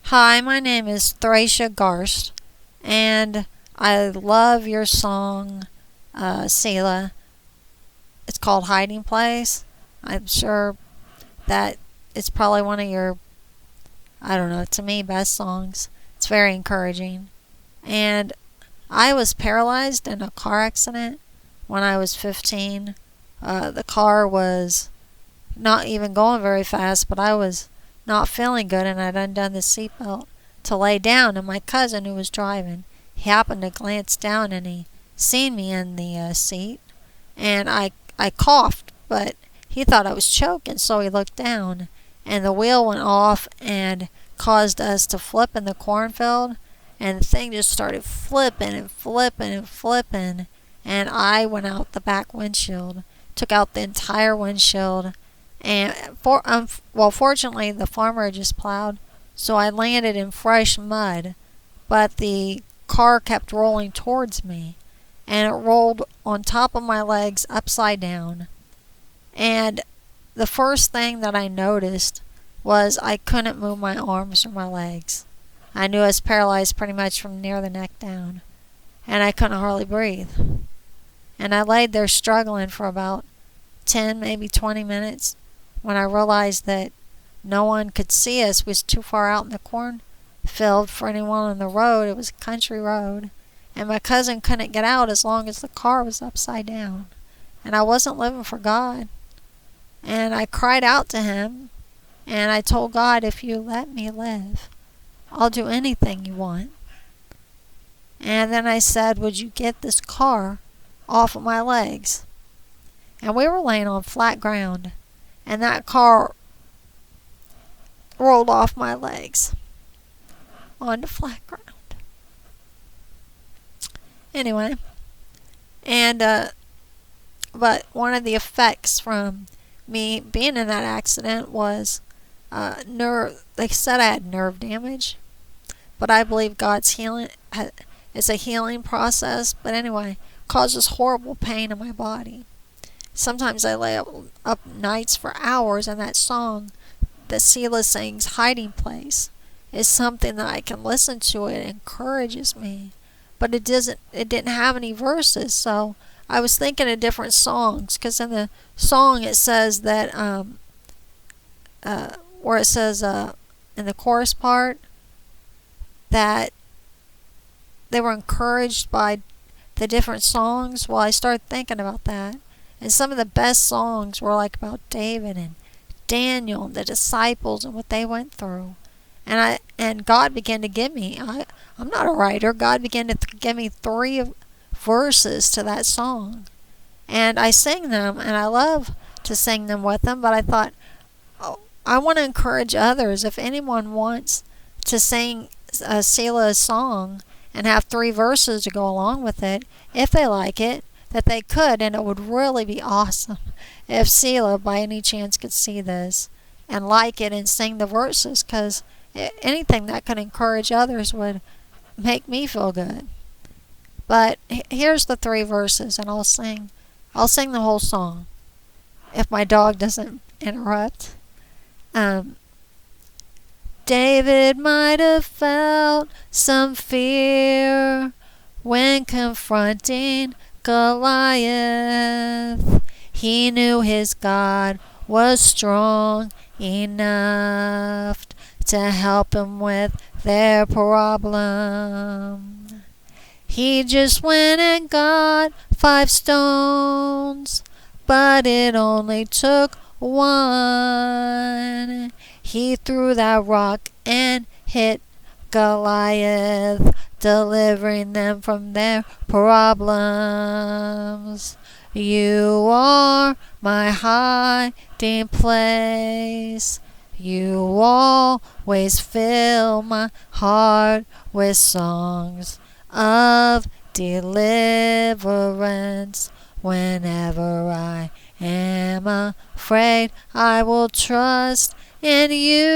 Hi, my name is Thracia Gharst, and I love your song, Selah. It's called Hiding Place. I'm sure that it's probably one of your, I don't know, to me, best songs. It's very encouraging. And I was paralyzed in a car accident when I was 15. The car was not even going very fast, but I was not feeling good, and I'd undone the seatbelt to lay down, and my cousin who was driving, he happened to glance down and he seen me in the seat, and I coughed, but he thought I was choking, so he looked down, and the wheel went off and caused us to flip in the cornfield, and the thing just started flipping and flipping and flipping, and I went out the back windshield, took out the entire windshield. And fortunately, the farmer had just plowed, so I landed in fresh mud. But the car kept rolling towards me, and it rolled on top of my legs upside down. And the first thing that I noticed was I couldn't move my arms or my legs. I knew I was paralyzed pretty much from near the neck down, and I couldn't hardly breathe. And I laid there struggling for about 10, maybe 20 minutes. When I realized that no one could see us, we was too far out in the cornfield for anyone on the road. It was a country road, and my cousin couldn't get out as long as the car was upside down. And I wasn't living for God. And I cried out to him, and I told God, if you let me live, I'll do anything you want. And then I said, would you get this car off of my legs? And we were laying on flat ground, and that car rolled off my legs onto flat ground. Anyway, and but one of the effects from me being in that accident was they said I had nerve damage, but I believe God's healing is a healing process. But anyway, causes horrible pain in my body. Sometimes I lay up nights for hours, and that song that Selah sings, Hiding Place, is something that I can listen to. It encourages me, but it didn't have any verses, so I was thinking of different songs, because in the song it says that where it says in the chorus part that they were encouraged by the different songs. Well, I started thinking about that. And some of the best songs were like about David and Daniel and the disciples and what they went through. And God began to give me, I'm not a writer, God began to give me 3 verses to that song. And I sing them, and I love to sing them with them, but I thought, I want to encourage others. If anyone wants to sing Selah's song and have 3 verses to go along with it, if they like it, that they could, and it would really be awesome if Selah by any chance could see this and like it and sing the verses, because anything that could encourage others would make me feel good. But here's the 3 verses, and I'll sing the whole song if my dog doesn't interrupt. David might have felt some fear when confronting Goliath. He knew his God was strong enough to help him with their problem. He just went and got 5 stones, but it only took 1. He threw that rock and hit Goliath, delivering them from their problems. You are my hiding place. You always fill my heart with songs of deliverance. Whenever I am afraid, I will trust in you.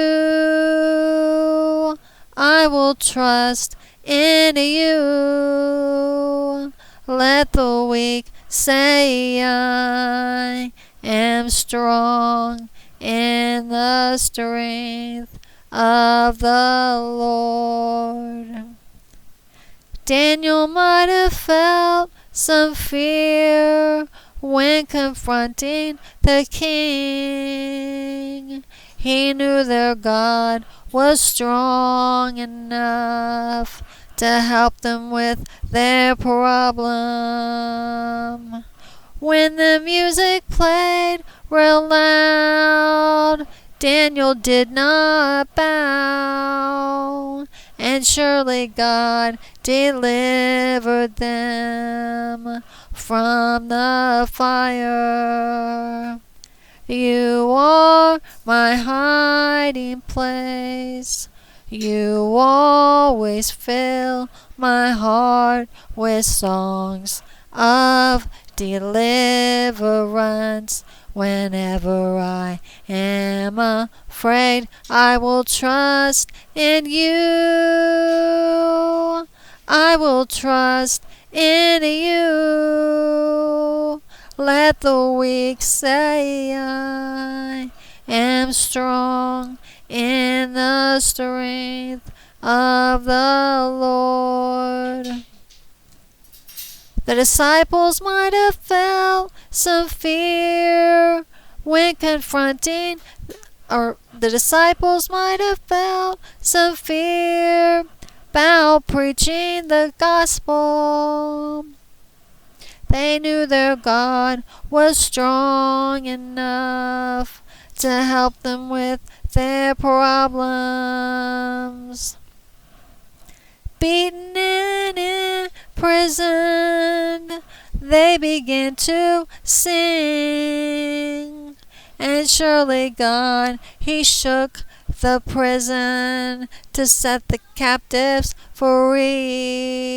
I will trust in you. Let the weak say I am strong in the strength of the Lord. Daniel might have felt some fear when confronting the king. He knew their God was strong enough to help them with their problem. When the music played real loud, Daniel did not bow, and surely God delivered them from the fire. You are my hiding place. You always fill my heart with songs of deliverance. Whenever I am afraid, I will trust in you. I will trust in you. Let the weak say I am strong in the strength of the Lord. The disciples might have felt some fear when confronting, or the disciples might have felt some fear about preaching the gospel. They knew their God was strong enough to help them with their problems. Beaten and imprisoned, they began to sing. And surely God, He shook the prison to set the captives free.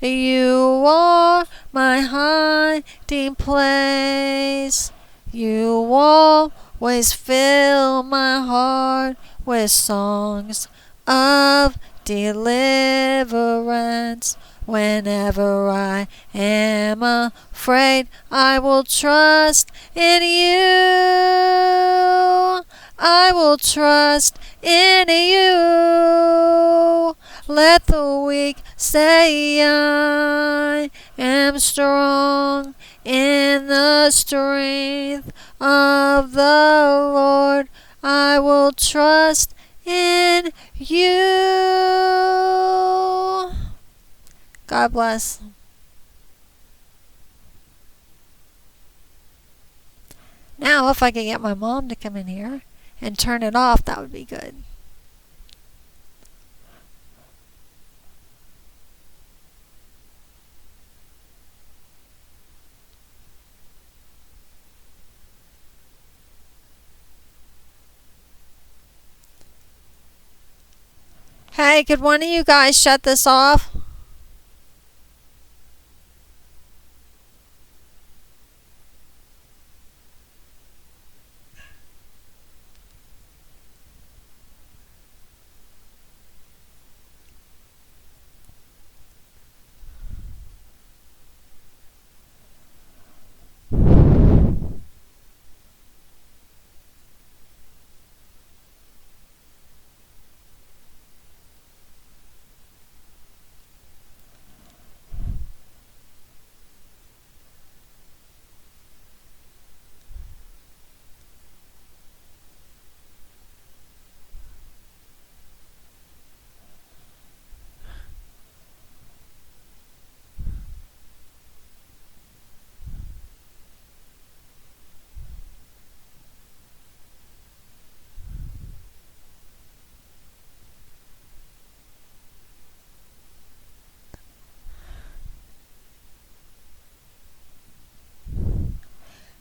You are my hiding place. You always fill my heart with songs of deliverance. Whenever I am afraid, I will trust in you. I will trust in you. Let the weak say I am strong in the strength of the Lord. I will trust in you. God bless. Now, if I could get my mom to come in here and turn it off, that would be good. Hey, could one of you guys shut this off?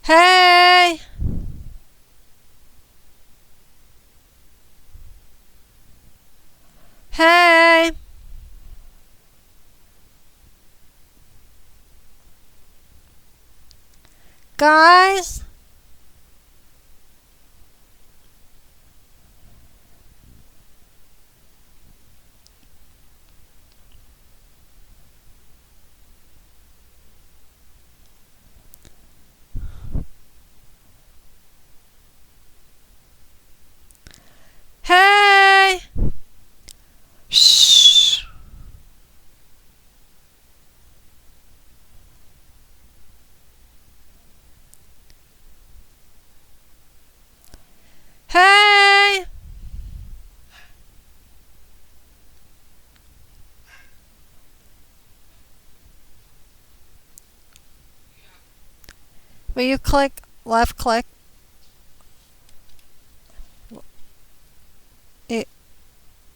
Hey! Hey! Guys? Will you click left click? You,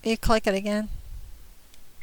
you click it again.